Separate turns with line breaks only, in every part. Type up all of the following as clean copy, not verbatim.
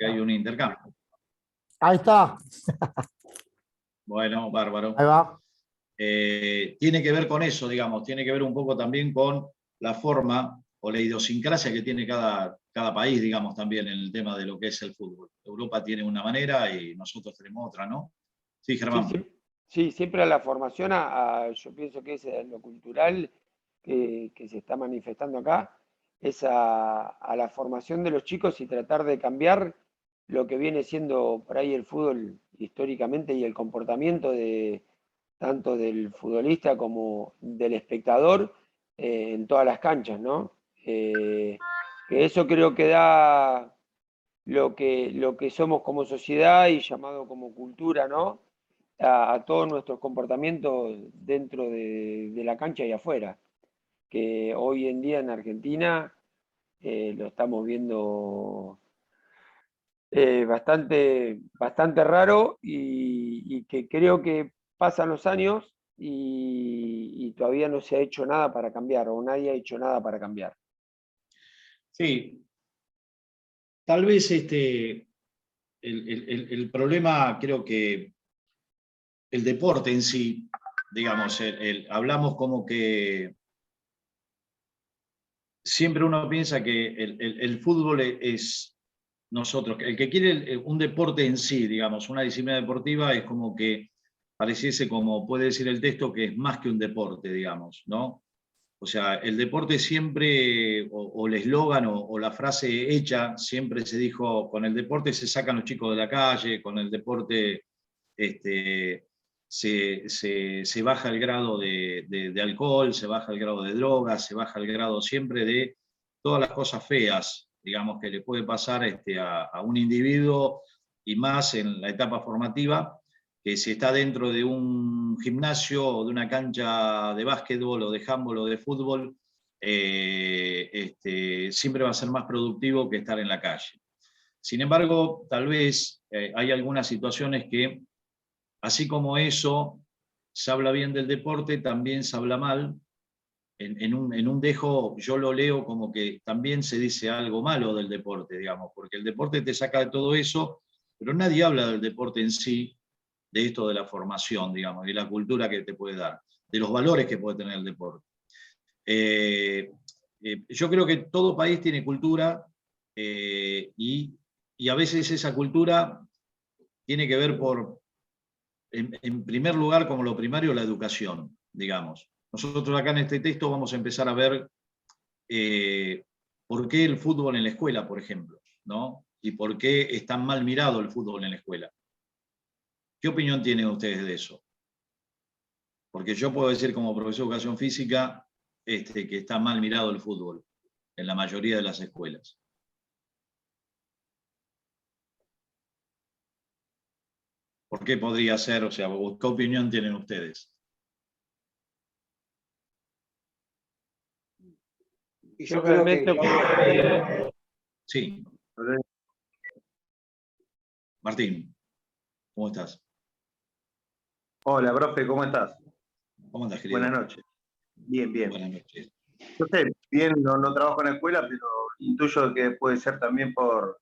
hay un intercambio.
Ahí está.
Bueno, bárbaro.
Ahí va.
Tiene que ver con eso, digamos, tiene que ver un poco también con la forma o la idiosincrasia que tiene cada país, digamos, también en el tema de lo que es el fútbol. Europa tiene una manera y nosotros tenemos otra, ¿no? Sí, Germán.
Sí, siempre a la formación, yo pienso que es lo cultural que se está manifestando acá, es a la formación de los chicos y tratar de cambiar lo que viene siendo por ahí el fútbol históricamente y el comportamiento tanto del futbolista como del espectador en todas las canchas, ¿no? Que eso creo que da lo que somos como sociedad y llamado como cultura, ¿no? A todos nuestros comportamientos dentro de la cancha y afuera, que hoy en día en Argentina lo estamos viendo bastante raro y que creo que pasan los años y todavía no se ha hecho nada para cambiar o nadie ha hecho nada para cambiar.
Sí, tal vez el problema, creo que el deporte en sí, digamos, hablamos como que siempre uno piensa que el fútbol es nosotros, el que quiere un deporte en sí, digamos, una disciplina deportiva, es como que pareciese, como puede decir el texto, que es más que un deporte, digamos, ¿no? O sea, el deporte siempre, o el eslogan o la frase hecha, siempre se dijo, con el deporte se sacan los chicos de la calle, con el deporte se baja el grado de alcohol, se baja el grado de drogas, se baja el grado siempre de todas las cosas feas, digamos, que le puede pasar a un individuo, y más en la etapa formativa, que si está dentro de un gimnasio o de una cancha de básquetbol o de handball o de fútbol, siempre va a ser más productivo que estar en la calle. Sin embargo, tal vez hay algunas situaciones que, así como eso, se habla bien del deporte, también se habla mal. En un dejo yo lo leo como que también se dice algo malo del deporte, digamos, porque el deporte te saca de todo eso, pero nadie habla del deporte en sí, de esto de la formación, digamos, de la cultura que te puede dar, de los valores que puede tener el deporte. Yo creo que todo país tiene cultura y a veces esa cultura tiene que ver en primer lugar, como lo primario, la educación, digamos. Nosotros acá en este texto vamos a empezar a ver por qué el fútbol en la escuela, por ejemplo, ¿no? Y por qué es tan mal mirado el fútbol en la escuela. ¿Qué opinión tienen ustedes de eso? Porque yo puedo decir como profesor de educación física que está mal mirado el fútbol en la mayoría de las escuelas. ¿Por qué podría ser? O sea, ¿qué opinión tienen ustedes?
Yo creo que...
Sí. Martín, ¿cómo estás?
Hola, profe, ¿cómo estás?
¿Cómo andas, querido?
Buenas noches. Bien, bien.
Buenas noches.
Yo sé, bien, no trabajo en la escuela, pero intuyo que puede ser también por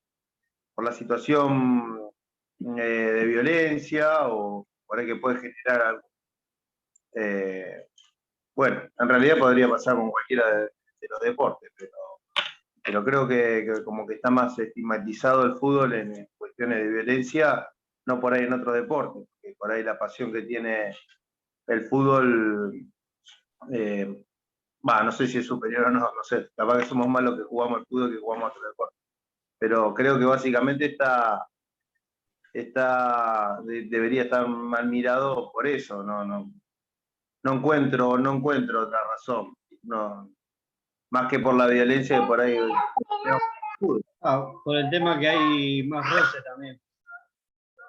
la situación de violencia o por ahí que puede generar algo. Bueno, en realidad podría pasar con cualquiera de los deportes, pero creo que como que está más estigmatizado el fútbol en cuestiones de violencia, no por ahí en otros deportes, porque por ahí la pasión que tiene el fútbol, no sé si es superior o no sé, capaz que somos más los que jugamos el fútbol que jugamos otro deporte, pero creo que básicamente debería estar mal mirado por eso, no encuentro otra razón, no, más que por la violencia que por ahí.
Por el tema que hay más roce también.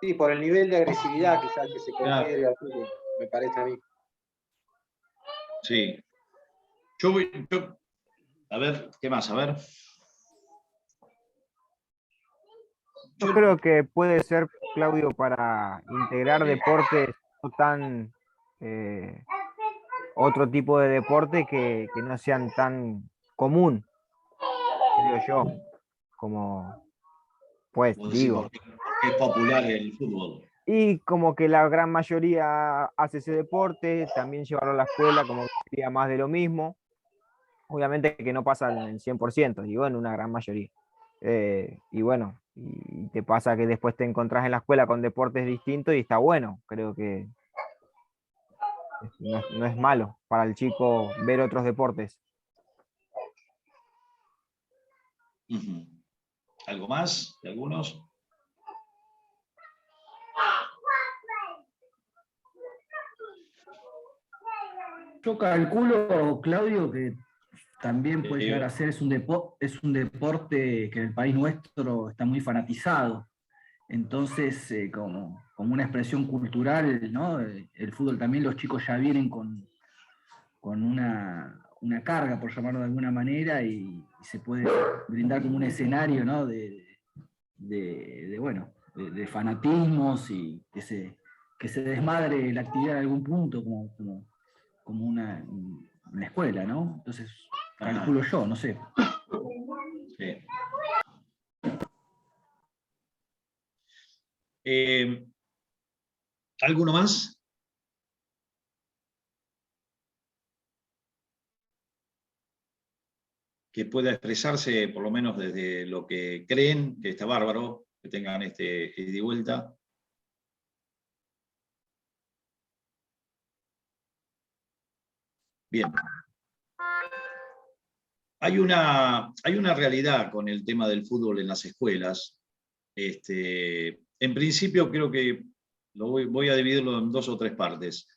Sí, por el nivel de agresividad quizás que se confiere al fútbol, me parece a mí.
Sí. A ver, ¿qué más? A ver.
Yo creo que puede ser, Claudio, para integrar deportes no tan otro tipo de deporte que no sean tan común, creo yo, como Pues
Vos decís,
digo,
porque es popular el fútbol.
y como que la gran mayoría hace ese deporte, también llevarlo a la escuela, como que sería más de lo mismo. Obviamente que no pasa en el 100%, digo, en una gran mayoría. Y bueno, y te pasa que después te encontrás en la escuela con deportes distintos y está bueno. Creo que no es malo para el chico ver otros deportes.
Ujú. ¿Algo más de algunos?
Yo calculo, Claudio, que también puede llegar a ser, es un deporte que en el país nuestro está muy fanatizado. Entonces, como una expresión cultural, ¿no? El fútbol también, los chicos ya vienen con una carga, por llamarlo de alguna manera, y se puede brindar como un escenario, ¿no? Bueno, de fanatismos y que se desmadre la actividad en algún punto, como una escuela, ¿no? Entonces, calculo yo, no sé.
Sí. ¿Alguno más? Que pueda expresarse por lo menos desde lo que creen, que está bárbaro, que tengan este ida y vuelta. Bien. Hay una realidad con el tema del fútbol en las escuelas. En principio creo que voy a dividirlo en 2 o 3 partes.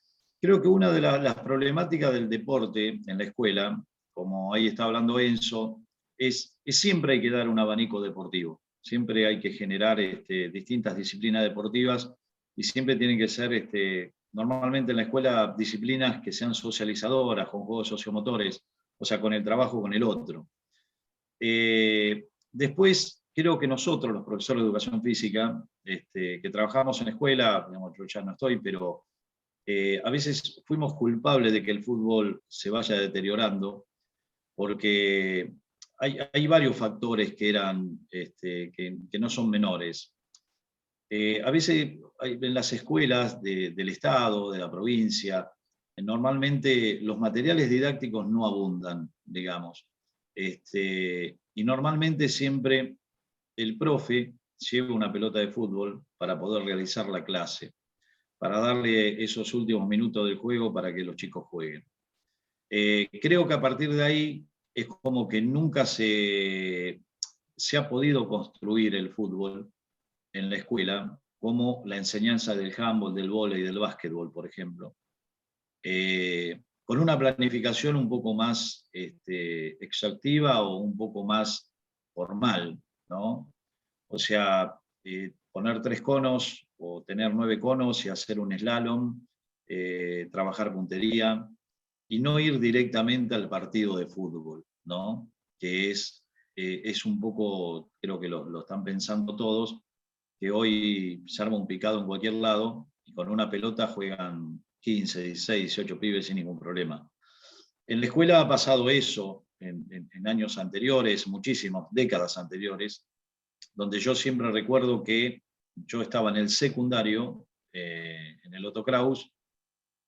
Creo que una de las problemáticas del deporte en la escuela, como ahí está hablando Enzo, es que siempre hay que dar un abanico deportivo. Siempre hay que generar distintas disciplinas deportivas y siempre tienen que ser, normalmente en la escuela, disciplinas que sean socializadoras, con juegos sociomotores, o sea, con el trabajo con el otro. Después, creo que nosotros, los profesores de educación física, que trabajamos en la escuela, digamos, yo ya no estoy, pero a veces fuimos culpables de que el fútbol se vaya deteriorando, porque hay varios factores que no son menores. A veces en las escuelas del Estado, de la provincia, normalmente los materiales didácticos no abundan, digamos. Y normalmente siempre el profe lleva una pelota de fútbol para poder realizar la clase, para darle esos últimos minutos del juego para que los chicos jueguen. Creo que a partir de ahí es como que nunca se ha podido construir el fútbol en la escuela como la enseñanza del handball, del vóley y del básquetbol, por ejemplo. Con una planificación un poco más exhaustiva o un poco más formal, ¿no? O sea, poner 3 conos o tener 9 conos y hacer un slalom, trabajar puntería y no ir directamente al partido de fútbol, ¿no? Que es un poco, creo que lo están pensando todos, que hoy se arma un picado en cualquier lado y con una pelota juegan 15, 16, 18 pibes sin ningún problema. En la escuela ha pasado eso en años anteriores, muchísimas décadas anteriores, donde yo siempre recuerdo que yo estaba en el secundario, en el Otto Kraus,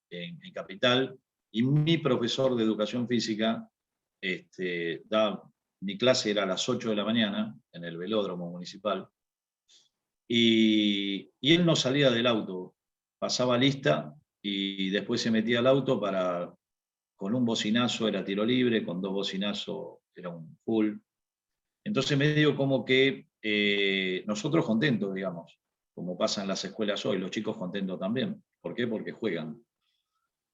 en Capital, y mi profesor de educación física, mi clase era a las 8 de la mañana en el velódromo municipal, y él no salía del auto, pasaba lista y después se metía al auto con un bocinazo era tiro libre, con 2 bocinazos era un full. Entonces medio como que nosotros contentos, digamos, como pasa en las escuelas hoy, los chicos contentos también. ¿Por qué? Porque juegan.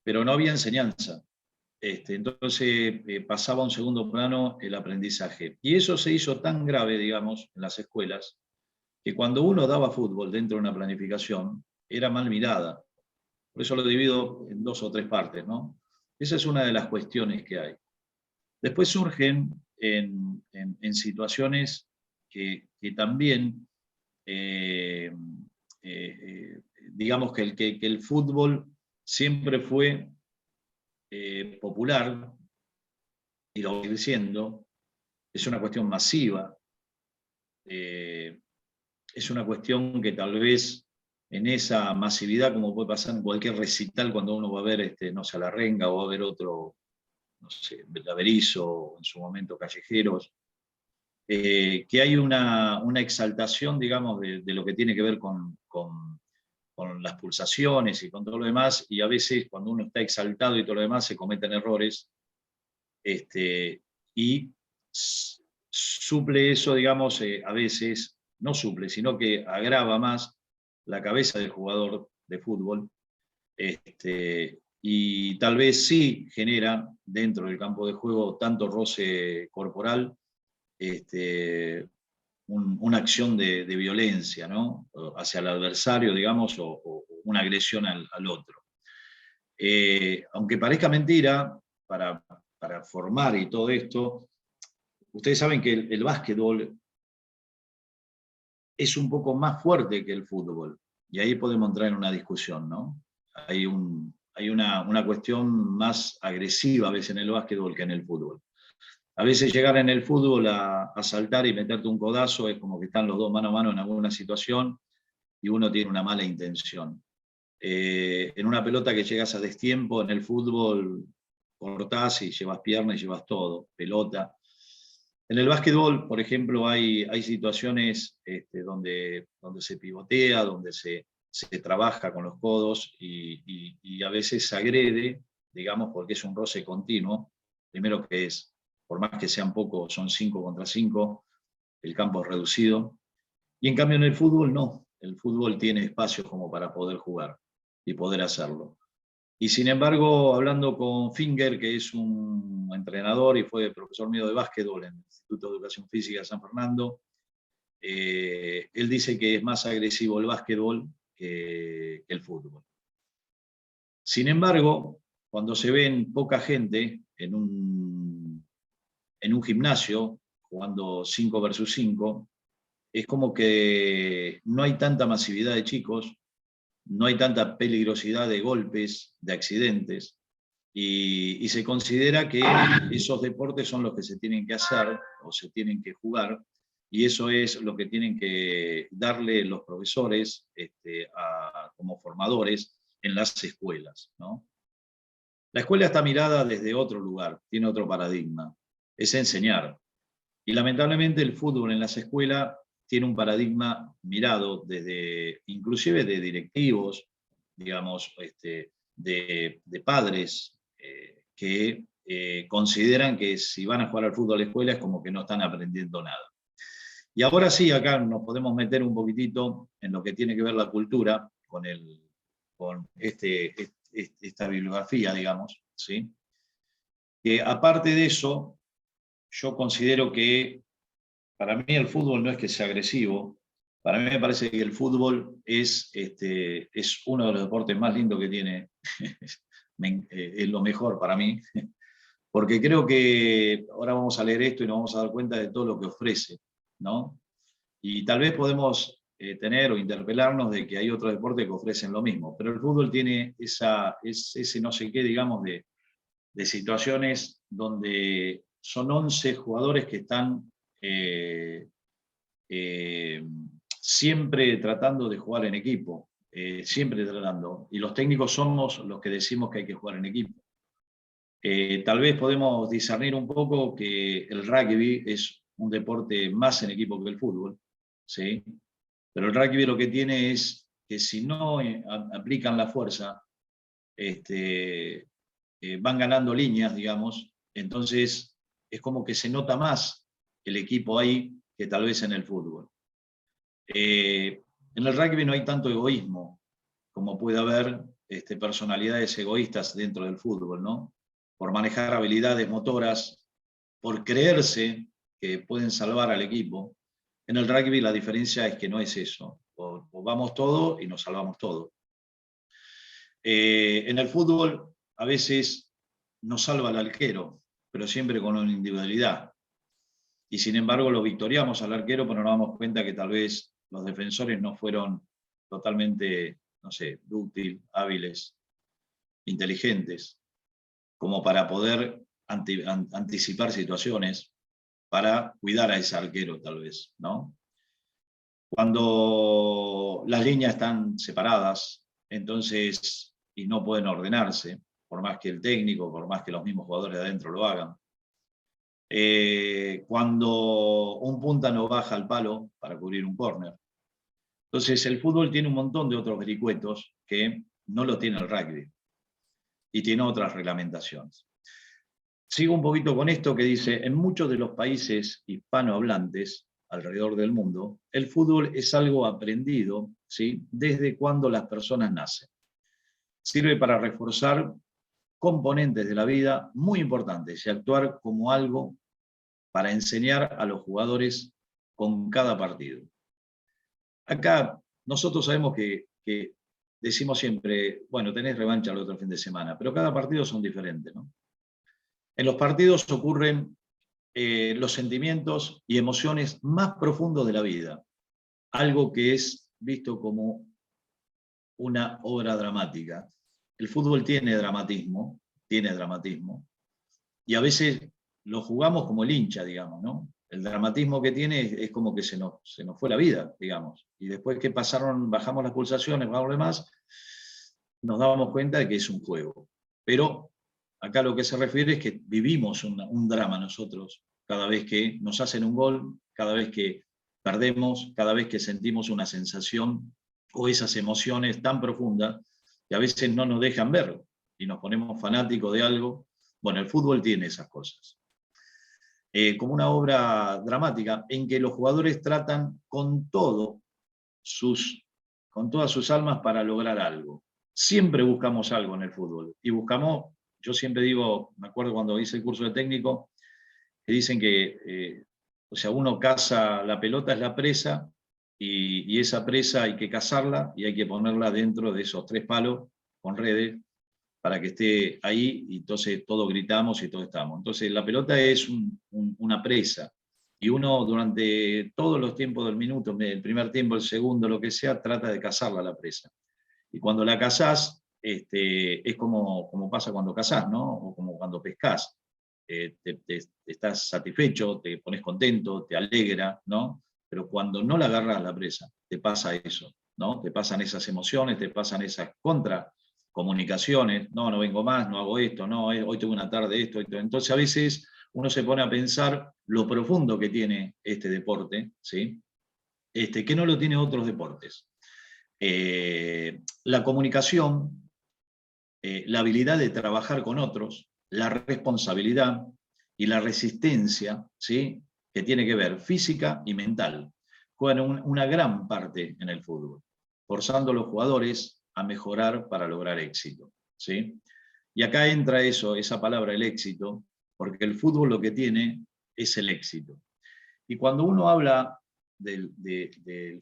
Pero no había enseñanza. Entonces pasaba a un segundo plano el aprendizaje. Y eso se hizo tan grave, digamos, en las escuelas, que cuando uno daba fútbol dentro de una planificación, era mal mirada. Por eso lo divido en 2 o 3 partes, ¿no? Esa es una de las cuestiones que hay. Después surgen en situaciones que también, digamos que el fútbol siempre fue popular, y lo va a seguir siendo, es una cuestión masiva. es una cuestión que tal vez en esa masividad, como puede pasar en cualquier recital cuando uno va a ver, no sé, a La Renga o va a ver otro, no sé, La Berizo, en su momento Callejeros, que hay una exaltación, digamos, de lo que tiene que ver con las pulsaciones y con todo lo demás, y a veces cuando uno está exaltado y todo lo demás se cometen errores, y suple eso, digamos, a veces, no suple, sino que agrava más la cabeza del jugador de fútbol, y tal vez sí genera dentro del campo de juego tanto roce corporal, una acción de violencia, ¿no? Hacia el adversario, digamos, o una agresión al otro. Aunque parezca mentira, para formar y todo esto, ustedes saben que el básquetbol es un poco más fuerte que el fútbol, y ahí podemos entrar en una discusión, ¿no? Hay una cuestión más agresiva a veces en el básquetbol que en el fútbol. A veces llegar en el fútbol a saltar y meterte un codazo es como que están los dos mano a mano en alguna situación y uno tiene una mala intención. En una pelota que llegas a destiempo, en el fútbol cortás y llevas pierna y llevas todo, pelota. En el básquetbol, por ejemplo, hay situaciones donde se pivotea, donde se trabaja con los codos y a veces se agrede, digamos, porque es un roce continuo. Primero que es, por más que sean pocos, son 5 contra 5, el campo es reducido. Y en cambio en el fútbol no, el fútbol tiene espacios como para poder jugar y poder hacerlo. Y sin embargo, hablando con Finger, que es un entrenador y fue profesor mío de básquetbol en el Instituto de Educación Física de San Fernando, él dice que es más agresivo el básquetbol que el fútbol. Sin embargo, cuando se ven poca gente en un gimnasio, jugando 5 versus 5, es como que no hay tanta masividad de chicos, no hay tanta peligrosidad de golpes, de accidentes, y se considera que esos deportes son los que se tienen que hacer o se tienen que jugar, y eso es lo que tienen que darle los profesores como formadores en las escuelas, ¿no? La escuela está mirada desde otro lugar, tiene otro paradigma, es enseñar. Y lamentablemente el fútbol en las escuelas tiene un paradigma mirado desde, inclusive de directivos, digamos, de padres que consideran que si van a jugar al fútbol a la escuela es como que no están aprendiendo nada. Y ahora sí, acá nos podemos meter un poquitito en lo que tiene que ver la cultura con esta bibliografía, digamos, ¿sí? Que aparte de eso, yo considero que para mí el fútbol no es que sea agresivo, para mí me parece que el fútbol es uno de los deportes más lindos que tiene, es lo mejor para mí, porque creo que ahora vamos a leer esto y nos vamos a dar cuenta de todo lo que ofrece, ¿no? Y tal vez podemos tener o interpelarnos de que hay otros deportes que ofrecen lo mismo, pero el fútbol tiene ese no sé qué, digamos, de situaciones donde son 11 jugadores que están siempre tratando de jugar en equipo, siempre tratando, y los técnicos somos los que decimos que hay que jugar en equipo. Tal vez podemos discernir un poco que el rugby es un deporte más en equipo que el fútbol, ¿sí? Pero el rugby lo que tiene es que si no aplican la fuerza, van ganando líneas, digamos, entonces es como que se nota más el equipo ahí que tal vez en el fútbol. En el rugby no hay tanto egoísmo como puede haber personalidades egoístas dentro del fútbol, ¿no? Por manejar habilidades motoras, por creerse que pueden salvar al equipo. En el rugby la diferencia es que no es eso. O vamos todos y nos salvamos todos. En el fútbol a veces nos salva el arquero, pero siempre con una individualidad. Y sin embargo lo victoriamos al arquero, pero nos damos cuenta que tal vez los defensores no fueron totalmente, no sé, dúctiles, hábiles, inteligentes, como para poder anticipar situaciones para cuidar a ese arquero tal vez, ¿no? Cuando las líneas están separadas, entonces, y no pueden ordenarse, por más que el técnico, por más que los mismos jugadores de adentro lo hagan. Cuando un punta no baja al palo para cubrir un córner. Entonces el fútbol tiene un montón de otros vericuetos que no lo tiene el rugby y tiene otras reglamentaciones. Sigo un poquito con esto que dice, en muchos de los países hispanohablantes alrededor del mundo, el fútbol es algo aprendido, ¿sí?, desde cuando las personas nacen. Sirve para reforzar componentes de la vida muy importantes y actuar como algo para enseñar a los jugadores con cada partido. Acá nosotros sabemos que decimos siempre, bueno, tenés revancha el otro fin de semana, pero cada partido son diferentes, ¿no? En los partidos ocurren los sentimientos y emociones más profundos de la vida, algo que es visto como una obra dramática. El fútbol tiene dramatismo, y a veces lo jugamos como el hincha, digamos, ¿no? El dramatismo que tiene es como que se nos fue la vida, digamos. Y después que bajamos las pulsaciones, bajamos lo demás, nos dábamos cuenta de que es un juego. Pero acá lo que se refiere es que vivimos un drama nosotros, cada vez que nos hacen un gol, cada vez que perdemos, cada vez que sentimos una sensación o esas emociones tan profundas que a veces no nos dejan ver y nos ponemos fanáticos de algo. Bueno, el fútbol tiene esas cosas. Como una obra dramática en que los jugadores tratan con todas sus almas para lograr algo. Siempre buscamos algo en el fútbol. Y buscamos, yo siempre digo, me acuerdo cuando hice el curso de técnico, que dicen que uno caza, la pelota es la presa, y esa presa hay que cazarla y hay que ponerla dentro de esos 3 palos con redes para que esté ahí, y entonces todos gritamos y todos estamos. Entonces la pelota es una presa, y uno durante todos los tiempos del minuto, el primer tiempo, el segundo, lo que sea, trata de cazarla la presa. Y cuando la cazás, es como pasa cuando cazás, ¿no? O como cuando pescás. Estás satisfecho, te pones contento, te alegra, ¿no? Pero cuando no la agarras la presa, te pasa eso, ¿no? Te pasan esas emociones, te pasan esas contracomunicaciones, no vengo más, no hago esto, no, hoy tuve una tarde esto. Entonces a veces uno se pone a pensar lo profundo que tiene este deporte, ¿sí? Que no lo tiene otros deportes. La comunicación, la habilidad de trabajar con otros, la responsabilidad y la resistencia, ¿sí?, que tiene que ver física y mental, juegan una gran parte en el fútbol, forzando a los jugadores a mejorar para lograr éxito, ¿sí? Y acá entra esa palabra, el éxito, porque el fútbol lo que tiene es el éxito. Y cuando uno habla del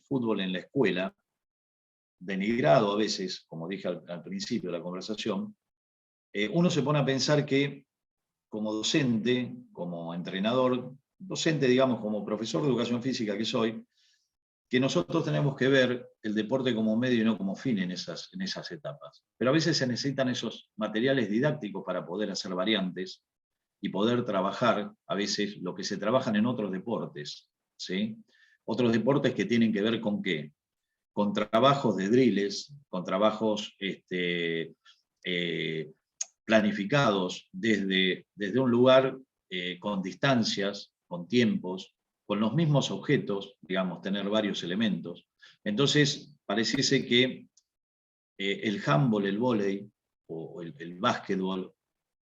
fútbol en la escuela, denigrado a veces, como dije al principio de la conversación, uno se pone a pensar que como docente, como entrenador, docente, digamos, como profesor de educación física que soy, que nosotros tenemos que ver el deporte como medio y no como fin en esas etapas. Pero a veces se necesitan esos materiales didácticos para poder hacer variantes y poder trabajar a veces lo que se trabajan en otros deportes, ¿sí? Otros deportes que tienen que ver con ¿qué? Con trabajos de drills, con trabajos planificados desde un lugar, con distancias, con tiempos, con los mismos objetos, digamos, tener varios elementos. Entonces, pareciese que el handball, el vóley, o el básquetbol,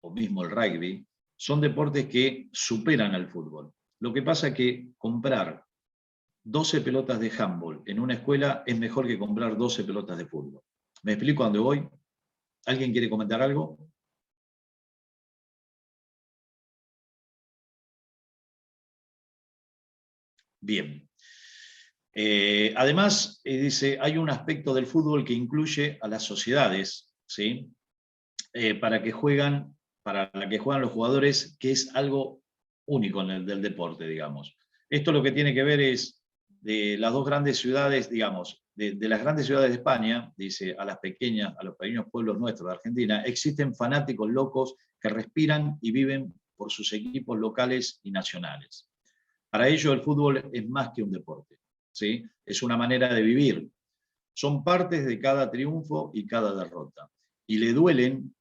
o mismo el rugby, son deportes que superan al fútbol. Lo que pasa es que comprar 12 pelotas de handball en una escuela es mejor que comprar 12 pelotas de fútbol. ¿Me explico a dónde voy? ¿Alguien quiere comentar algo? Bien. Además, dice, hay un aspecto del fútbol que incluye a las sociedades, ¿sí? Para la que juegan los jugadores, que es algo único del deporte, digamos. Esto lo que tiene que ver es de las dos grandes ciudades, digamos, de las grandes ciudades de España, dice, a los pequeños pueblos nuestros de Argentina, existen fanáticos locos que respiran y viven por sus equipos locales y nacionales. Para ellos el fútbol es más que un deporte. ¿sí? Es una manera de vivir. Son partes de cada triunfo y cada derrota. Y le duelen,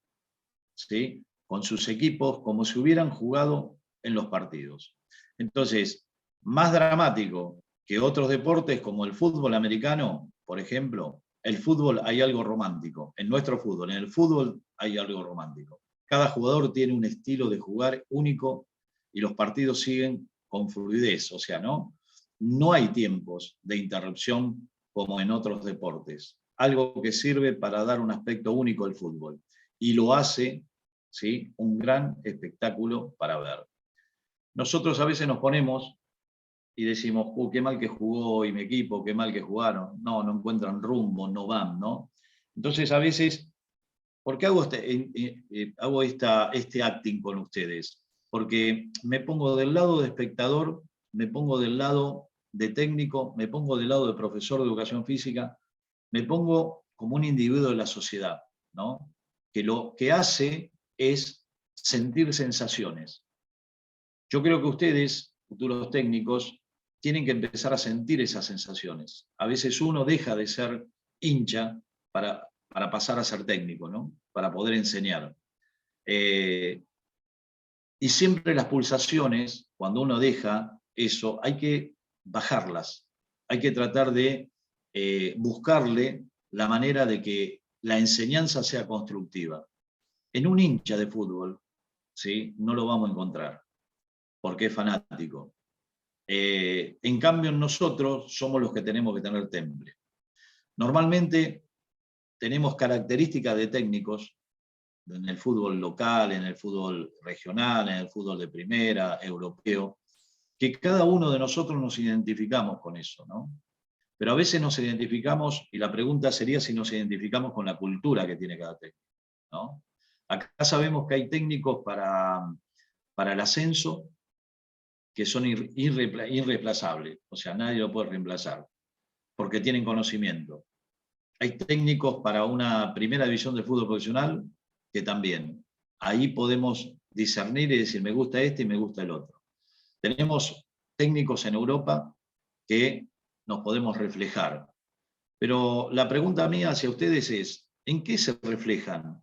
¿sí?, con sus equipos como si hubieran jugado en los partidos. Entonces, más dramático que otros deportes como el fútbol americano, por ejemplo, el fútbol hay algo romántico. En nuestro fútbol, en el fútbol hay algo romántico. Cada jugador tiene un estilo de jugar único y los partidos siguen con fluidez. O sea, no hay tiempos de interrupción como en otros deportes. Algo que sirve para dar un aspecto único al fútbol. Y lo hace, ¿sí?, un gran espectáculo para ver. Nosotros a veces nos ponemos y decimos, qué mal que jugó hoy mi equipo, qué mal que jugaron. No encuentran rumbo, no van, ¿no? Entonces a veces, ¿por qué hago este acting con ustedes? Porque me pongo del lado de espectador, me pongo del lado de técnico, me pongo del lado de profesor de educación física, me pongo como un individuo de la sociedad, ¿no? Que lo que hace es sentir sensaciones. Yo creo que ustedes, futuros técnicos, tienen que empezar a sentir esas sensaciones. A veces uno deja de ser hincha para pasar a ser técnico, ¿no? Para poder enseñar. Y siempre las pulsaciones, cuando uno deja eso, hay que bajarlas. Hay que tratar de buscarle la manera de que la enseñanza sea constructiva. En un hincha de fútbol, ¿sí?, no lo vamos a encontrar, porque es fanático. En cambio, nosotros somos los que tenemos que tener temple. Normalmente tenemos características de técnicos en el fútbol local, en el fútbol regional, en el fútbol de primera, europeo, que cada uno de nosotros nos identificamos con eso, ¿no? Pero a veces nos identificamos, y la pregunta sería si nos identificamos con la cultura que tiene cada técnico, ¿no? Acá sabemos que hay técnicos para el ascenso que son irreemplazables, o sea, nadie lo puede reemplazar, porque tienen conocimiento. Hay técnicos para una primera división de fútbol profesional que también. Ahí podemos discernir y decir, me gusta este y me gusta el otro. Tenemos técnicos en Europa que nos podemos reflejar. Pero la pregunta mía hacia ustedes es, ¿en qué se reflejan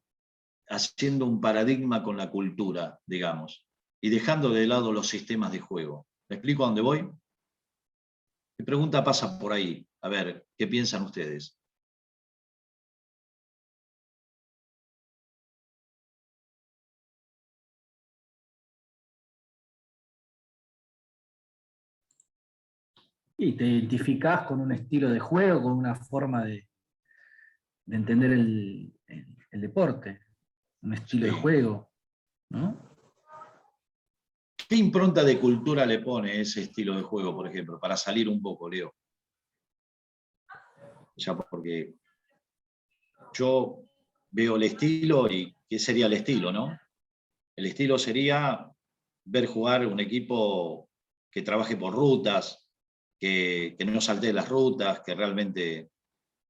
haciendo un paradigma con la cultura, digamos, y dejando de lado los sistemas de juego? ¿Me explico a dónde voy? Mi pregunta pasa por ahí. A ver, ¿qué piensan ustedes?
Y te identificás con un estilo de juego, con una forma de entender el deporte, un estilo de juego, ¿no?
¿Qué impronta de cultura le pone ese estilo de juego, por ejemplo, para salir un poco, Leo? Ya, porque yo veo el estilo y ¿qué sería el estilo, no? El estilo sería ver jugar un equipo que trabaje por rutas, que no saltee las rutas, que realmente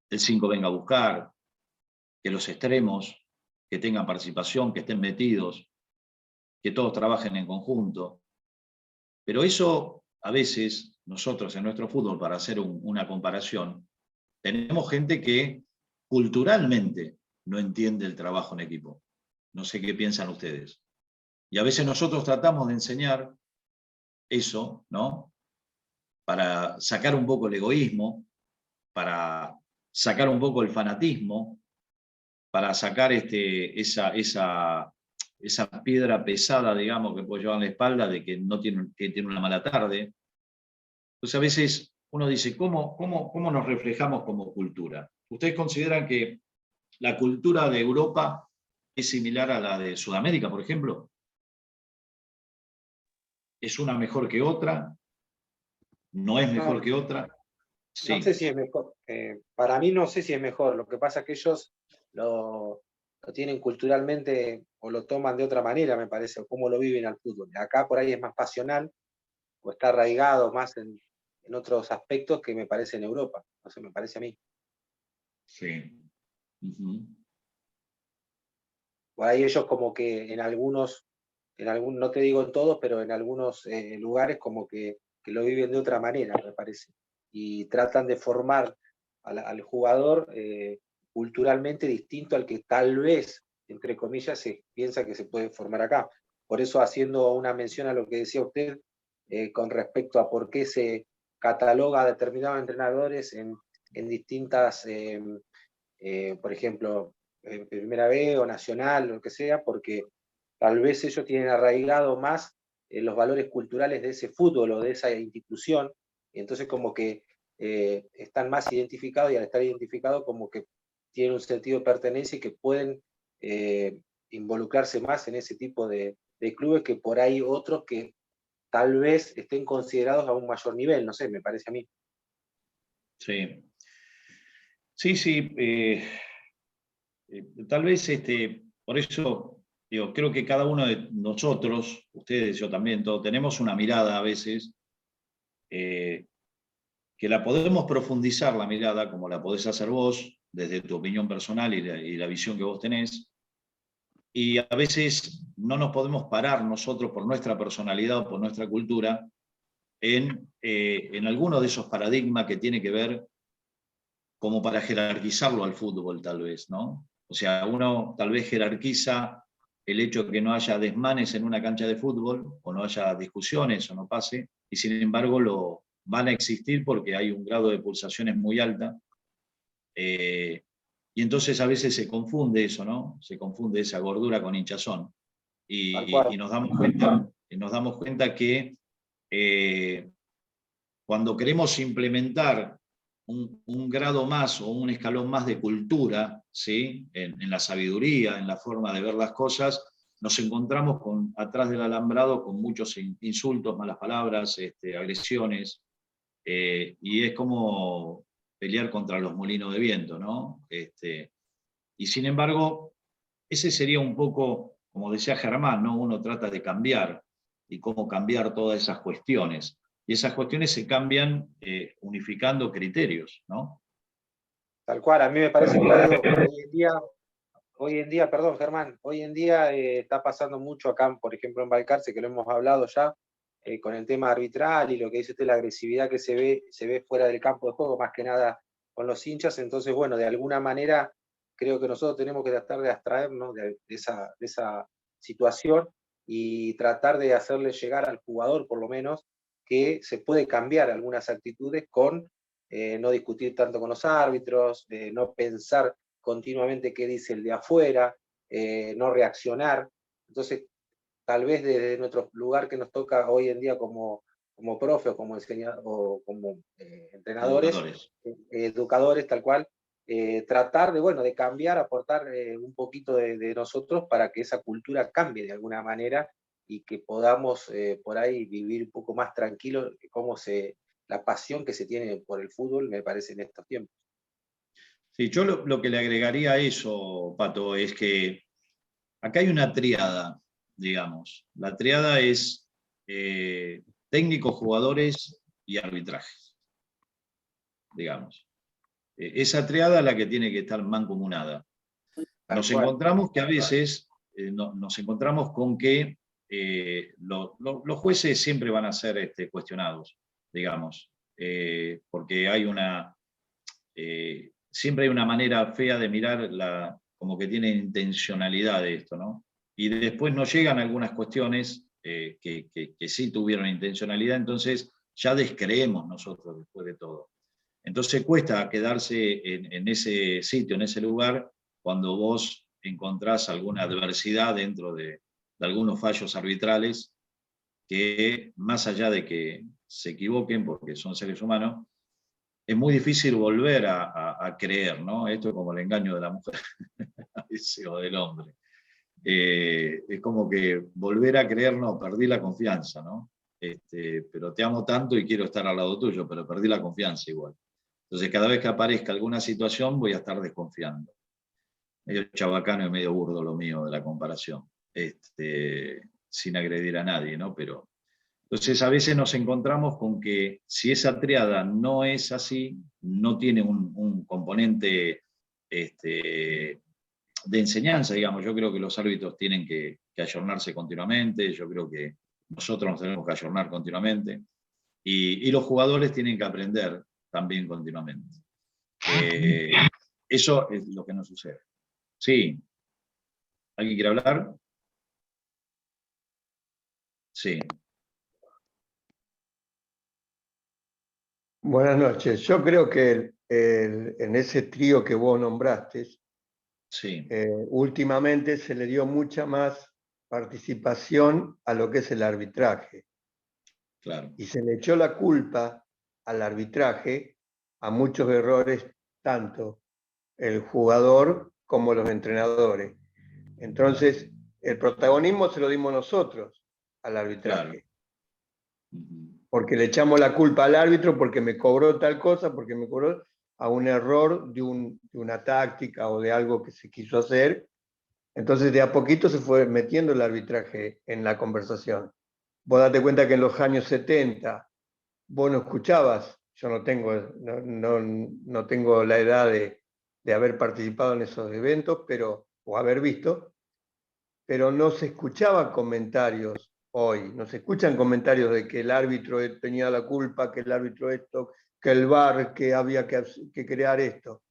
el 5 venga a buscar, que los extremos que tengan participación, que estén metidos, que todos trabajen en conjunto. Pero eso, a veces, nosotros en nuestro fútbol, para hacer una comparación, tenemos gente que culturalmente no entiende el trabajo en equipo. No sé qué piensan ustedes. Y a veces nosotros tratamos de enseñar eso, ¿no? Para sacar un poco el egoísmo, para sacar un poco el fanatismo, para sacar esa piedra pesada, digamos, que puede llevar en la espalda de que tiene una mala tarde. Entonces a veces uno dice, ¿cómo nos reflejamos como cultura? ¿Ustedes consideran que la cultura de Europa es similar a la de Sudamérica, por ejemplo? ¿Es una mejor que otra? ¿No es mejor que otra? Sí.
No sé si es mejor. Para mí no sé si es mejor. Lo que pasa es que ellos lo tienen culturalmente o lo toman de otra manera, me parece, o cómo lo viven al fútbol. Acá por ahí es más pasional o está arraigado más en otros aspectos que me parece en Europa. No sé, me parece a mí.
Sí. Uh-huh.
Por ahí ellos como que no te digo en todos, pero en algunos lugares como que lo viven de otra manera, me parece. y tratan de formar al jugador culturalmente distinto al que tal vez, entre comillas, se piensa que se puede formar acá. Por eso, haciendo una mención a lo que decía usted con respecto a por qué se cataloga a determinados entrenadores en distintas, por ejemplo, en Primera B o Nacional, lo que sea, porque tal vez ellos tienen arraigado más los valores culturales de ese fútbol o de esa institución, y entonces como que están más identificados, y al estar identificados como que tienen un sentido de pertenencia y que pueden involucrarse más en ese tipo de clubes que por ahí otros que tal vez estén considerados a un mayor nivel, no sé, me parece a mí.
Sí, sí. Tal vez, por eso, digo, creo que cada uno de nosotros, ustedes, yo también, todos, tenemos una mirada a veces que la podemos profundizar, la mirada, como la podés hacer vos, desde tu opinión personal y la visión que vos tenés. Y a veces no nos podemos parar nosotros por nuestra personalidad o por nuestra cultura en alguno de esos paradigmas que tiene que ver como para jerarquizarlo al fútbol, tal vez, ¿no? O sea, uno tal vez jerarquiza el hecho de que no haya desmanes en una cancha de fútbol, o no haya discusiones, o no pase, y sin embargo van a existir porque hay un grado de pulsaciones muy alta. Y entonces a veces se confunde eso, ¿no? Se confunde esa gordura con hinchazón. Y nos damos cuenta que cuando queremos implementar un grado más o un escalón más de cultura, ¿sí? En la sabiduría, en la forma de ver las cosas, nos encontramos atrás del alambrado con muchos insultos, malas palabras, agresiones, y es como pelear contra los molinos de viento, ¿no? Y sin embargo, ese sería un poco, como decía Germán, ¿no? Uno trata de cambiar y cómo cambiar todas esas cuestiones. Y esas cuestiones se cambian unificando criterios, ¿no?
Tal cual, a mí me parece que hoy en día, perdón Germán, hoy en día está pasando mucho acá, por ejemplo en Balcarce, que lo hemos hablado ya, con el tema arbitral y lo que dice usted, la agresividad que se ve fuera del campo de juego, más que nada con los hinchas. Entonces, bueno, de alguna manera creo que nosotros tenemos que tratar de abstraernos de esa situación y tratar de hacerle llegar al jugador, por lo menos, que se puede cambiar algunas actitudes con no discutir tanto con los árbitros, no pensar continuamente qué dice el de afuera, no reaccionar. Entonces, tal vez desde nuestro lugar que nos toca hoy en día como profe o como entrenadores, educadores, tal cual, tratar de cambiar, aportar un poquito de nosotros para que esa cultura cambie de alguna manera y que podamos por ahí vivir un poco más tranquilos, la pasión que se tiene por el fútbol, me parece, en estos tiempos.
Sí, yo lo que le agregaría a eso, Pato, es que acá hay una tríada, digamos. La tríada es técnicos, jugadores y arbitrajes, digamos. Esa tríada es la que tiene que estar mancomunada. Nos encontramos que a veces nos encontramos con que los jueces siempre van a ser cuestionados, digamos, porque hay siempre hay una manera fea de mirar como que tiene intencionalidad de esto, ¿no? Y después nos llegan algunas cuestiones que sí tuvieron intencionalidad, entonces ya descreemos nosotros después de todo. Entonces cuesta quedarse en ese sitio, en ese lugar, cuando vos encontrás alguna adversidad dentro de algunos fallos arbitrales que, más allá de que se equivoquen, porque son seres humanos, es muy difícil volver a creer, ¿no? Esto es como el engaño de la mujer o del hombre. Es como que volver a creer, no, perdí la confianza, ¿no? Pero te amo tanto y quiero estar al lado tuyo, pero perdí la confianza igual. Entonces, cada vez que aparezca alguna situación, voy a estar desconfiando. Medio chabacano y medio burdo lo mío de la comparación, sin agredir a nadie, ¿no? Pero, entonces, a veces nos encontramos con que si esa triada no es así, no tiene un componente de enseñanza, digamos. Yo creo que los árbitros tienen que ayornarse continuamente, yo creo que nosotros nos tenemos que ayornar continuamente, y los jugadores tienen que aprender también continuamente. Eso es lo que nos sucede. Sí. ¿Alguien quiere hablar? Sí.
Buenas noches. Yo creo que en ese trío que vos nombraste,
Sí.
últimamente se le dio mucha más participación a lo que es el arbitraje.
Claro.
Y se le echó la culpa al arbitraje a muchos errores, tanto el jugador como los entrenadores. Entonces, el protagonismo se lo dimos nosotros al arbitraje.
Claro.
Porque le echamos la culpa al árbitro porque me cobró tal cosa, porque me cobró a un error de una táctica o de algo que se quiso hacer. Entonces, de a poquito se fue metiendo el arbitraje en la conversación. Vos date cuenta que en los años 70 vos no escuchabas, yo no tengo la edad de haber participado en esos eventos, o haber visto, pero no se escuchaban comentarios hoy, no se escuchan comentarios de que el árbitro tenía la culpa, que el árbitro esto, que el VAR, que había que crear esto.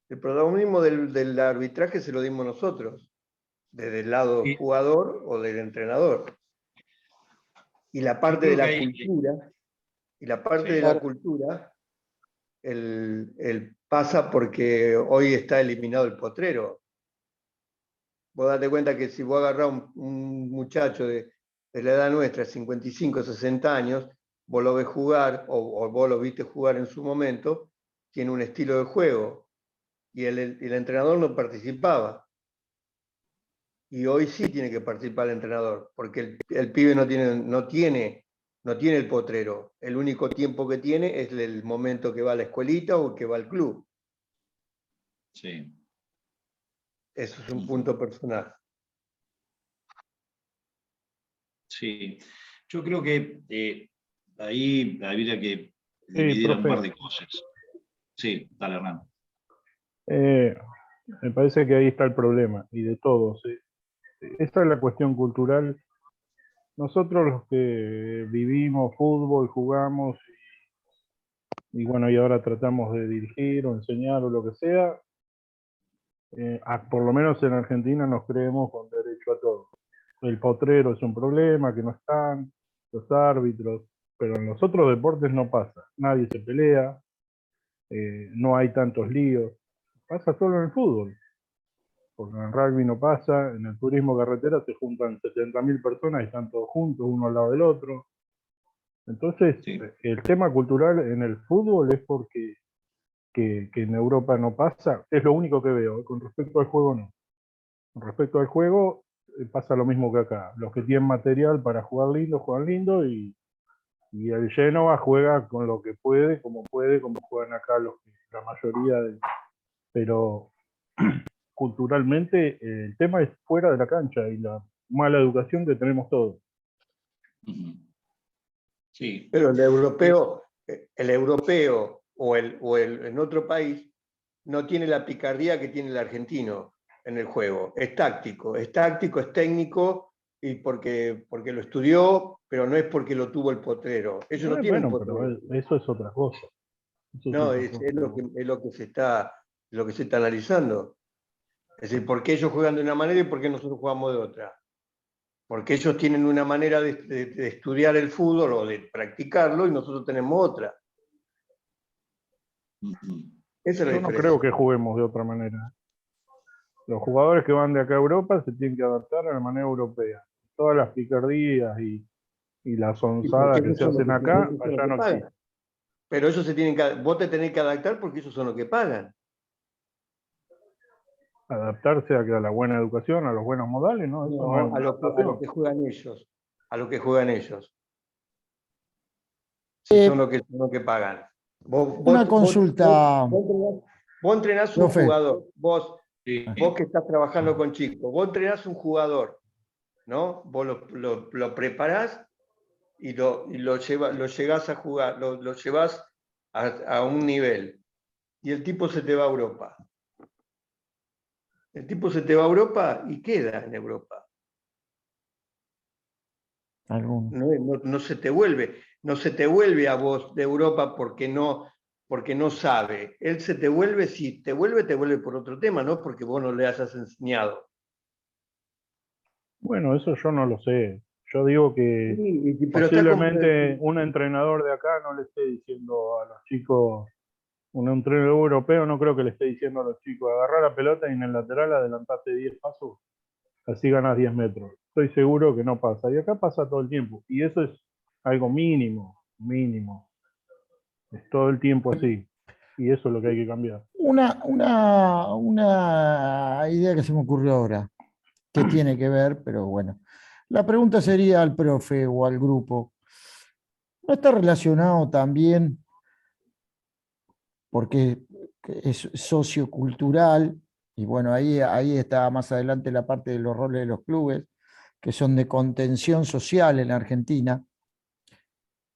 El protagonismo del arbitraje se lo dimos nosotros, desde el lado jugador o del entrenador. Y la parte de la cultura, pasa porque hoy está eliminado el potrero. Vos date cuenta que si vos agarrás un muchacho de la edad nuestra, 55, 60 años, vos lo ves jugar, o vos lo viste jugar en su momento, tiene un estilo de juego, y el entrenador no participaba. Y hoy sí tiene que participar el entrenador, porque el pibe no tiene el potrero. El único tiempo que tiene es el momento que va a la escuelita o que va al club.
Sí.
Eso es un punto personal.
Sí. Yo creo que ahí habría que dividir un par de cosas. Sí, dale, Hernán.
Me parece que ahí está el problema, y de todos. Esta es la cuestión cultural. Nosotros los que vivimos fútbol, jugamos, y bueno, y ahora tratamos de dirigir o enseñar o lo que sea, por lo menos en Argentina nos creemos con derecho a todo. El potrero es un problema, que no están, los árbitros, pero en los otros deportes no pasa. Nadie se pelea, no hay tantos líos. Pasa solo en el fútbol. Porque en el rugby no pasa, en el turismo carretera se juntan 70.000 personas y están todos juntos, uno al lado del otro. Entonces,
Sí.
El tema cultural en el fútbol es porque que en Europa no pasa, es lo único que veo. Con respecto al juego, no. Con respecto al juego, pasa lo mismo que acá. Los que tienen material para jugar lindo, juegan lindo, y el Génova juega con lo que puede, como juegan acá la mayoría. Pero culturalmente el tema es fuera de la cancha y la mala educación que tenemos todos.
Sí.
Pero el europeo o en otro país no tiene la picardía que tiene el argentino en el juego. Es táctico, es técnico, y porque lo estudió, pero no es porque lo tuvo el potrero. Ellos no tienen potrero.
Pero eso es otra cosa.
No, es lo que se está analizando. Es decir, ¿por qué ellos juegan de una manera y por qué nosotros jugamos de otra? Porque ellos tienen una manera de estudiar el fútbol o de practicarlo y nosotros tenemos otra. Esa es la
Yo no
diferencia.
creo que juguemos de otra manera. Los jugadores que van de acá a Europa se tienen que adaptar a la manera europea. Todas las picardías y las onzadas que se hacen acá, allá no existen.
Pero ellos vos te tenés que adaptar porque ellos son los que pagan.
Adaptarse a la buena educación, a los buenos modales, ¿no? Eso no es
a lo que juegan ellos. A lo que juegan ellos. Si son los que pagan.
Una consulta.
Vos entrenás un jugador. Vos
Sí.
que estás trabajando con chicos, vos entrenás un jugador, ¿no? Vos lo preparás y lo llegás a jugar, lo llevas a un nivel. Y el tipo se te va a Europa. El tipo se te va a Europa y queda en Europa. No se te vuelve a vos de Europa porque no porque no sabe. Él se te vuelve, si te vuelve por otro tema, no porque vos no le hayas enseñado.
Bueno, eso yo no lo sé. Yo digo que
Pero está
posiblemente un entrenador de acá no le esté diciendo a los chicos, un entrenador europeo no creo que le esté diciendo a los chicos, agarrar la pelota y en el lateral adelantate 10 pasos, así ganas 10 metros. Estoy seguro que no pasa. Y acá pasa todo el tiempo. Y eso es algo mínimo, mínimo. Es todo el tiempo así. Y eso es lo que hay que cambiar.
Una idea que se me ocurrió ahora, que tiene que ver, pero bueno. La pregunta sería al profe o al grupo. ¿No está relacionado también, porque es sociocultural, y bueno, ahí está más adelante la parte de los roles de los clubes, que son de contención social en la Argentina,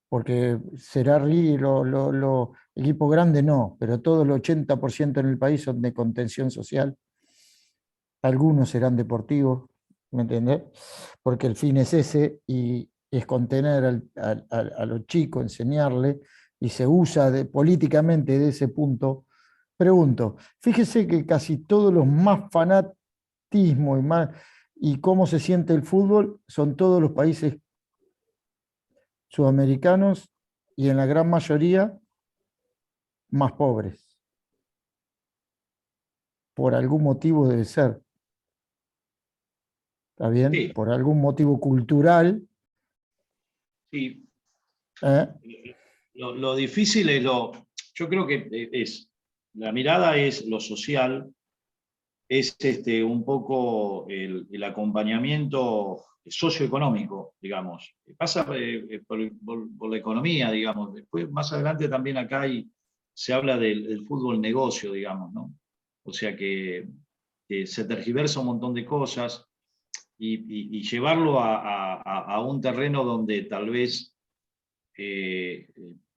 porque Cerarri, los equipos grandes no, pero todo el 80% en el país son de contención social. Algunos serán deportivos, ¿me entendés? Porque el fin es ese y es contener a los chicos, enseñarles, y se usa políticamente de ese punto. Pregunto, fíjese que casi todos los más fanatismo y cómo se siente el fútbol son todos los países sudamericanos y en la gran mayoría más pobres. Por algún motivo debe ser. ¿Está bien?
Sí.
Por algún motivo cultural.
Sí.
¿Eh?
Lo difícil es yo creo que la mirada es lo social, es un poco el acompañamiento socioeconómico, digamos. Pasa por la economía, digamos. Después, más adelante también acá se habla del fútbol negocio, digamos, ¿no? O sea que se tergiversa un montón de cosas y llevarlo a un terreno donde tal vez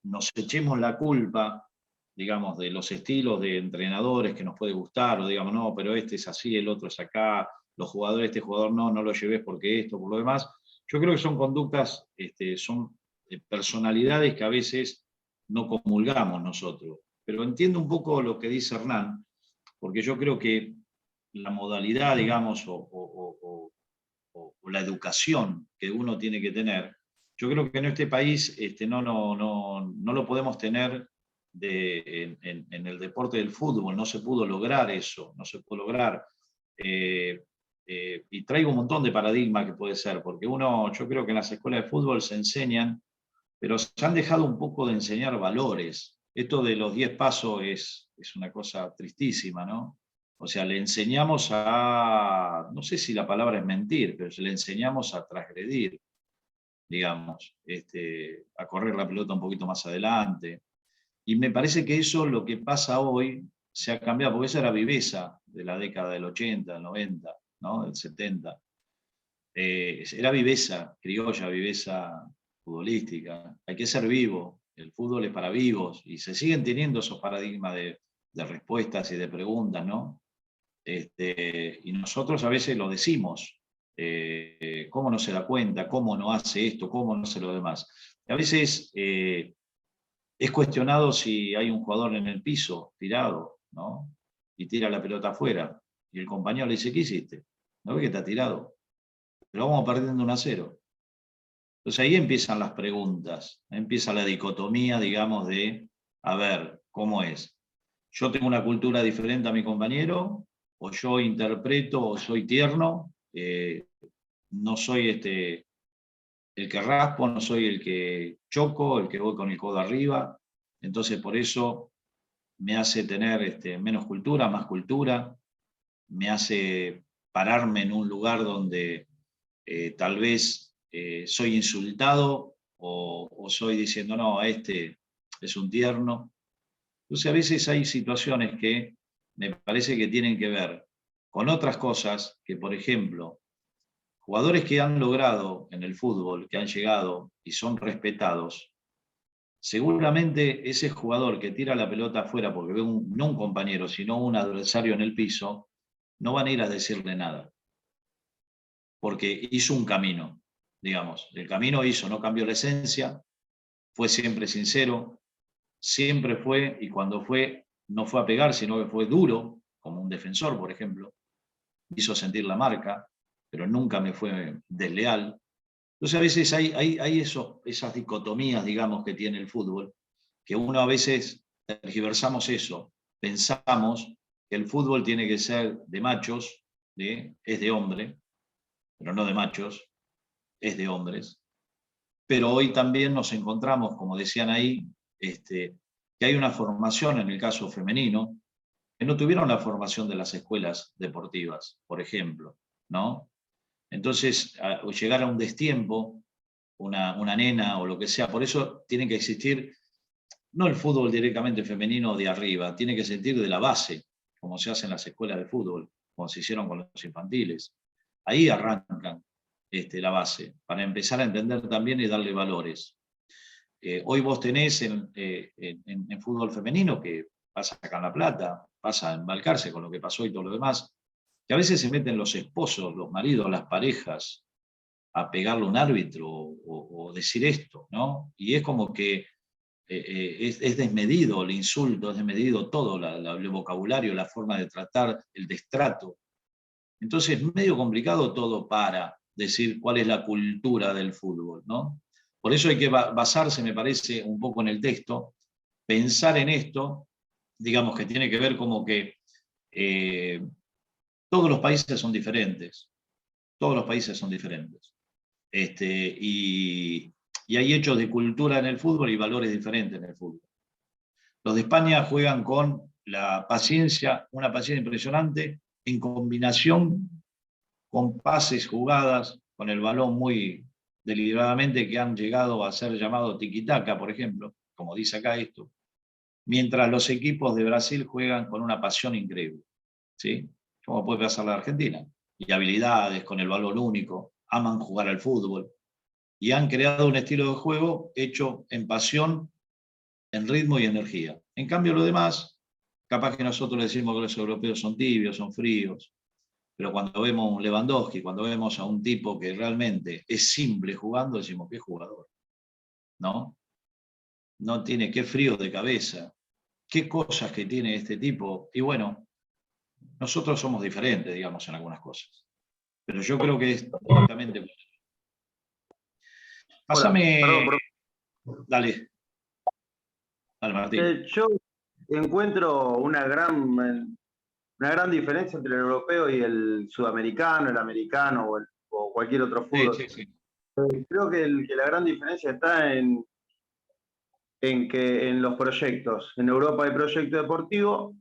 nos echemos la culpa, digamos, de los estilos de entrenadores que nos puede gustar, o digamos, no, pero este es así, el otro es acá, los jugadores, este jugador no lo lleves porque esto, por lo demás. Yo creo que son conductas, son personalidades que a veces no comulgamos nosotros. Pero entiendo un poco lo que dice Hernán, porque yo creo que la modalidad, digamos, o la educación que uno tiene que tener, yo creo que en este país no lo podemos tener en el deporte del fútbol. No se pudo lograr eso, no se pudo lograr. Y traigo un montón de paradigmas que puede ser, porque yo creo que en las escuelas de fútbol se enseñan, pero se han dejado un poco de enseñar valores. Esto de los 10 pasos es una cosa tristísima, ¿no? O sea, le enseñamos no sé si la palabra es mentir, pero le enseñamos a transgredir, digamos, a correr la pelota un poquito más adelante. Y me parece que eso, lo que pasa hoy, se ha cambiado, porque esa era viveza de la década del 80, del 90, ¿no? Del 70. Era viveza criolla, viveza futbolística. Hay que ser vivo, el fútbol es para vivos, y se siguen teniendo esos paradigmas de respuestas y de preguntas, ¿no? Y nosotros a veces lo decimos, cómo no se da cuenta, cómo no hace esto, cómo no hace lo demás. A veces es cuestionado si hay un jugador en el piso tirado, ¿no? Y tira la pelota afuera, y el compañero le dice, ¿qué hiciste? ¿No ve que está tirado? Pero vamos perdiendo 1-0. Entonces ahí empiezan las preguntas, empieza la dicotomía, digamos, de, a ver, ¿cómo es? ¿Yo tengo una cultura diferente a mi compañero? ¿O yo interpreto o soy tierno? No soy el que raspo, no soy el que choco, el que voy con el codo arriba. Entonces por eso me hace tener menos cultura, más cultura, me hace pararme en un lugar donde tal vez soy insultado o soy diciendo, no, este es un tierno. Entonces a veces hay situaciones que me parece que tienen que ver con otras cosas que, por ejemplo, jugadores que han logrado en el fútbol, que han llegado y son respetados, seguramente ese jugador que tira la pelota afuera porque ve no un compañero, sino un adversario en el piso, no van a ir a decirle nada, porque hizo un camino, digamos. El camino no cambió la esencia, fue siempre sincero, siempre fue, y cuando fue, no fue a pegar, sino que fue duro, como un defensor, por ejemplo, hizo sentir la marca, pero nunca me fue desleal. Entonces a veces hay esas dicotomías, digamos, que tiene el fútbol, que uno a veces tergiversamos eso, pensamos que el fútbol tiene que ser de machos, es de hombre, pero no de machos, es de hombres. Pero hoy también nos encontramos, como decían ahí, que hay una formación en el caso femenino, que no tuvieron la formación de las escuelas deportivas, por ejemplo, ¿no? Entonces, llegar a un destiempo, una nena o lo que sea, por eso tiene que existir, no el fútbol directamente femenino de arriba, tiene que existir de la base, como se hace en las escuelas de fútbol, como se hicieron con los infantiles. Ahí arrancan la base, para empezar a entender también y darle valores. Hoy vos tenés en fútbol femenino, que pasa acá en La Plata, pasa en Balcarce con lo que pasó y todo lo demás, que a veces se meten los esposos, los maridos, las parejas, a pegarle a un árbitro o decir esto, ¿no? Y es como que es desmedido el insulto, es desmedido todo, el vocabulario, la forma de tratar, el destrato. Entonces es medio complicado todo para decir cuál es la cultura del fútbol, ¿no? Por eso hay que basarse, me parece, un poco en el texto, pensar en esto, digamos que tiene que ver como que todos los países son diferentes, todos los países son diferentes. Y hay hechos de cultura en el fútbol y valores diferentes en el fútbol. Los de España juegan con la paciencia, una paciencia impresionante, en combinación con pases, jugadas, con el balón muy deliberadamente, que han llegado a ser llamados tiki-taka, por ejemplo, como dice acá esto, mientras los equipos de Brasil juegan con una pasión increíble, ¿sí? Como puede pasar la Argentina, y habilidades, con el balón único, aman jugar al fútbol, y han creado un estilo de juego hecho en pasión, en ritmo y energía. En cambio, lo demás, capaz que nosotros le decimos que los europeos son tibios, son fríos, pero cuando vemos a un Lewandowski, cuando vemos a un tipo que realmente es simple jugando, decimos, qué jugador, ¿no? No tiene, qué frío de cabeza, qué cosas que tiene este tipo. Y bueno, nosotros somos diferentes, digamos, en algunas cosas. Pero yo creo que es directamente... Pásame... Dale. Dale, Martín.
Yo encuentro una gran diferencia entre el europeo y el sudamericano, el americano o cualquier otro fútbol.
Sí.
Creo que la gran diferencia está en los proyectos. En Europa hay proyecto deportivo,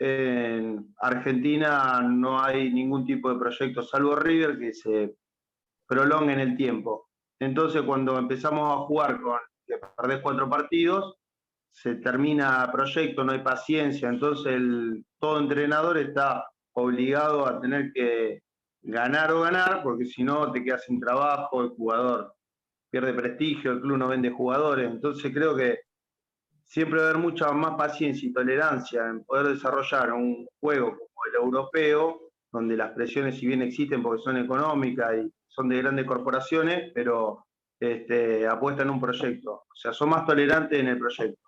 en Argentina no hay ningún tipo de proyecto, salvo River, que se prolonga en el tiempo. Entonces, cuando empezamos a jugar con que perdés 4 partidos, se termina proyecto, no hay paciencia, entonces todo entrenador está obligado a tener que ganar o ganar, porque si no te quedas sin trabajo, el jugador pierde prestigio, el club no vende jugadores, entonces creo que siempre va a haber mucha más paciencia y tolerancia en poder desarrollar un juego como el europeo, donde las presiones, si bien existen porque son económicas y son de grandes corporaciones, pero apuestan en un proyecto, o sea, son más tolerantes en el proyecto.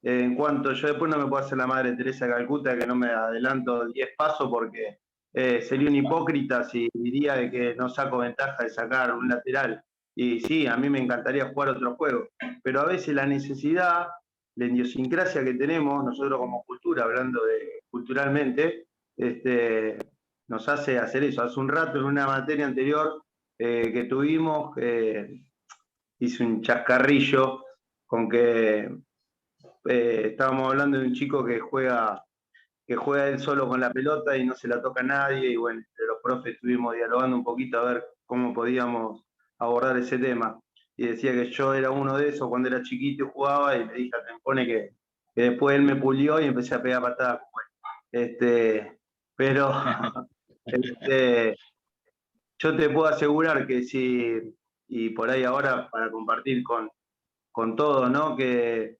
En cuanto yo después no me puedo hacer la Madre Teresa de Calcuta, que no me adelanto 10 pasos porque sería un hipócrita si diría de que no saco ventaja de sacar un lateral. Y sí, a mí me encantaría jugar otro juego, pero a veces la necesidad, la idiosincrasia que tenemos nosotros como cultura, hablando de culturalmente, nos hace hacer eso. Hace un rato en una materia anterior que tuvimos, hice un chascarrillo con que estábamos hablando de un chico que juega él solo con la pelota y no se la toca a nadie, y bueno, entre los profes estuvimos dialogando un poquito a ver cómo podíamos abordar ese tema. Y decía que yo era uno de esos cuando era chiquito y jugaba, y le dije a Tempone que después él me pulió y empecé a pegar patadas como él. Pero yo te puedo asegurar que si, y por ahí ahora para compartir con todos, ¿no? Que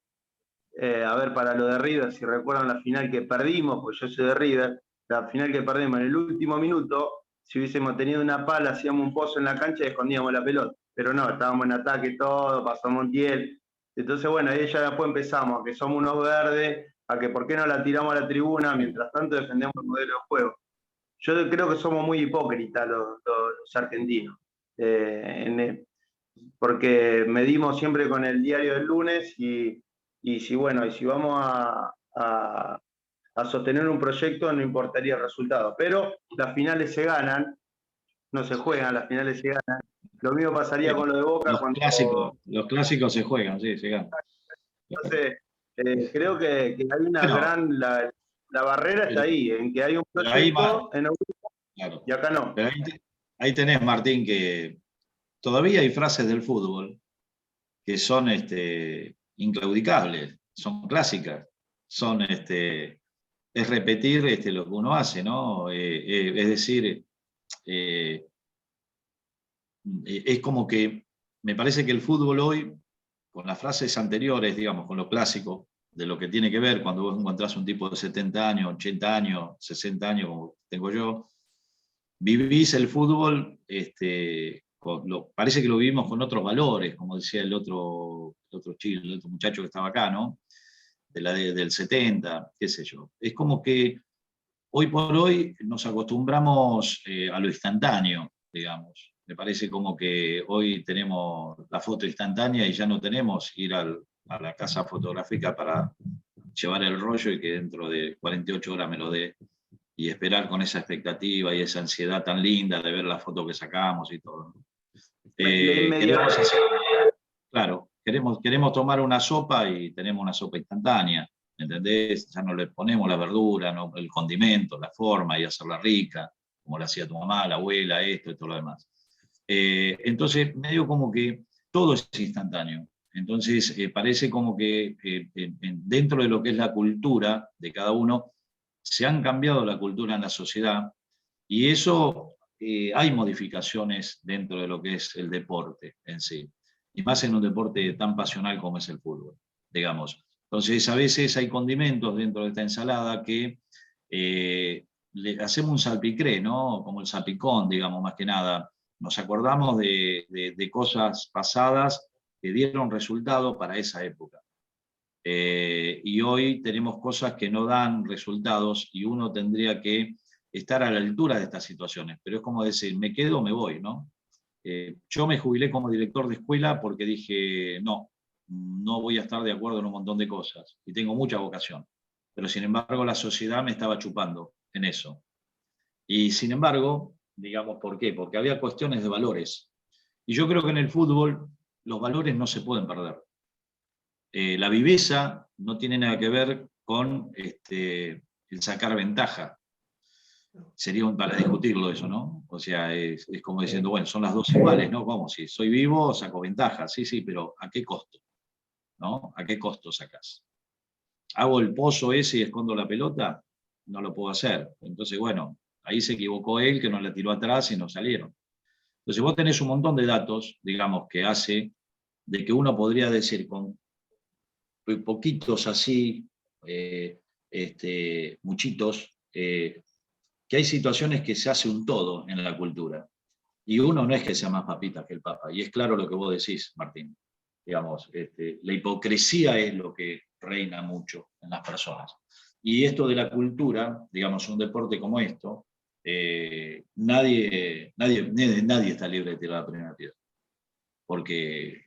a ver, para lo de River, si recuerdan la final que perdimos, pues yo soy de River, la final que perdimos en el último minuto, si hubiésemos tenido una pala, hacíamos un pozo en la cancha y escondíamos la pelota. Pero no, estábamos en ataque todo, pasó Montiel, Entonces, bueno, ahí ya después empezamos, a que somos unos verdes, a que por qué no la tiramos a la tribuna, mientras tanto defendemos el modelo de juego. Yo creo que somos muy hipócritas los argentinos, porque medimos siempre con el diario del lunes y si vamos a sostener un proyecto no importaría el resultado, pero las finales se ganan, no se juegan, las finales se ganan. Lo mismo pasaría con lo de Boca.
Los clásicos se juegan, sí, se ganan.
Entonces, creo que hay una gran... La barrera está ahí, en que hay un proyecto en Europa,
claro,
y acá no.
Pero ahí tenés, Martín, que todavía hay frases del fútbol que son inclaudicables, son clásicas, son es repetir lo que uno hace, ¿no? Es decir, es como que me parece que el fútbol hoy, con las frases anteriores, digamos, con lo clásico, de lo que tiene que ver cuando vos encontrás un tipo de 70 años, 80 años, 60 años, como tengo yo, vivís el fútbol, parece que lo vivimos con otros valores, como decía el otro muchacho que estaba acá, ¿no? Del 70, qué sé yo. Es como que hoy por hoy nos acostumbramos a lo instantáneo, digamos. Me parece como que hoy tenemos la foto instantánea y ya no tenemos ir a la casa fotográfica para llevar el rollo y que dentro de 48 horas me lo dé, y esperar con esa expectativa y esa ansiedad tan linda de ver la foto que sacamos y todo. Queremos tomar una sopa y tenemos una sopa instantánea, ¿entendés? Ya no le ponemos la verdura, no, el condimento, la forma y hacerla rica, como la hacía tu mamá, la abuela, esto y todo lo demás. Entonces, medio como que todo es instantáneo. Entonces, parece como que dentro de lo que es la cultura de cada uno, se han cambiado la cultura en la sociedad y eso hay modificaciones dentro de lo que es el deporte en sí, y más en un deporte tan pasional como es el fútbol, digamos. Entonces, a veces hay condimentos dentro de esta ensalada que le hacemos un salpicré, ¿no? Como el salpicón, digamos, más que nada. Nos acordamos de cosas pasadas que dieron resultado para esa época. Y hoy tenemos cosas que no dan resultados y uno tendría que estar a la altura de estas situaciones. Pero es como decir, me quedo o me voy, ¿no? Yo me jubilé como director de escuela porque dije, no voy a estar de acuerdo en un montón de cosas y tengo mucha vocación. Pero sin embargo la sociedad me estaba chupando en eso. Y sin embargo, digamos, ¿por qué? Porque había cuestiones de valores. Y yo creo que en el fútbol los valores no se pueden perder. La viveza no tiene nada que ver con el sacar ventaja. Sería para discutirlo eso, ¿no? O sea, es como diciendo, bueno, son las dos iguales, ¿no? ¿Cómo? Si soy vivo, saco ventaja, sí, pero ¿a qué costo? ¿No? ¿A qué costo sacás? ¿Hago el pozo ese y escondo la pelota? No lo puedo hacer. Entonces, bueno, ahí se equivocó él, que nos la tiró atrás y nos salieron. Entonces vos tenés un montón de datos, digamos, que hace de que uno podría decir con poquitos así, muchitos, que hay situaciones que se hace un todo en la cultura. Y uno no es que sea más papita que el Papa. Y es claro lo que vos decís, Martín. Digamos, la hipocresía es lo que reina mucho en las personas. Y esto de la cultura, digamos, un deporte como esto, nadie está libre de tirar la primera piedra. Porque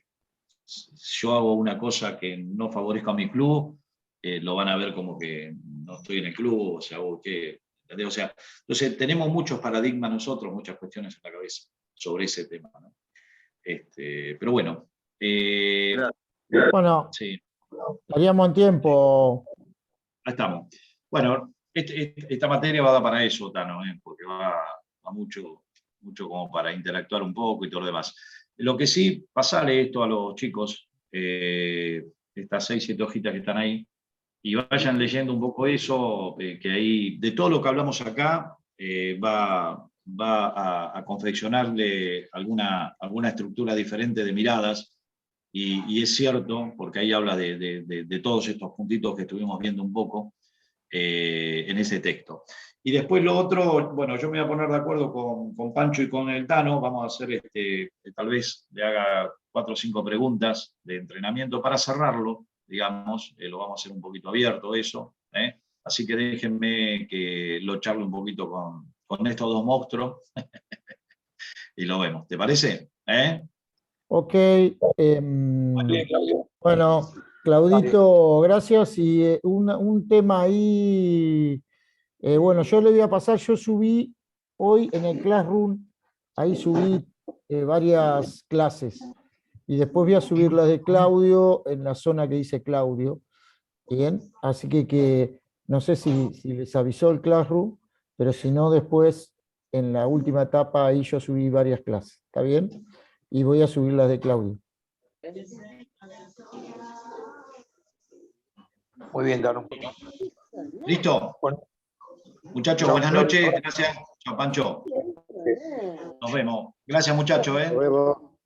yo hago una cosa que no favorezca a mi club, lo van a ver como que no estoy en el club, o sea, o sea, entonces tenemos muchos paradigmas nosotros, muchas cuestiones en la cabeza sobre ese tema, ¿no? Pero bueno.
Bueno,
sí.
estaríamos en tiempo.
Ahí estamos. Bueno, esta materia va a dar para eso, Tano, porque va mucho como para interactuar un poco y todo lo demás. Lo que sí, pasale esto a los chicos, estas 6, 7 hojitas que están ahí, y vayan leyendo un poco eso, que ahí, de todo lo que hablamos acá, va a confeccionarle alguna estructura diferente de miradas, y es cierto, porque ahí habla de todos estos puntitos que estuvimos viendo un poco en ese texto. Y después lo otro, bueno, yo me voy a poner de acuerdo con Pancho y con el Tano, vamos a hacer, tal vez le haga 4 o 5 preguntas de entrenamiento para cerrarlo, digamos, lo vamos a hacer un poquito abierto eso, ¿eh? Así que déjenme que lo charle un poquito con estos dos monstruos y lo vemos, ¿te parece?
Ok.
Bien, Claudio.
Bueno, Claudito, gracias. Y un tema ahí, bueno, yo le voy a pasar, yo subí hoy en el Classroom, ahí subí varias clases. Y después voy a subir las de Claudio en la zona que dice Claudio. Bien, así que no sé si les avisó el Classroom, pero si no, después en la última etapa ahí yo subí varias clases. ¿Está bien? Y voy a subir las de Claudio.
Muy bien, Tano.
¿Listo?
Bueno.
Muchachos, buenas noches. Gracias. Chao, Pancho. Nos vemos. Gracias, muchachos.
Hasta luego.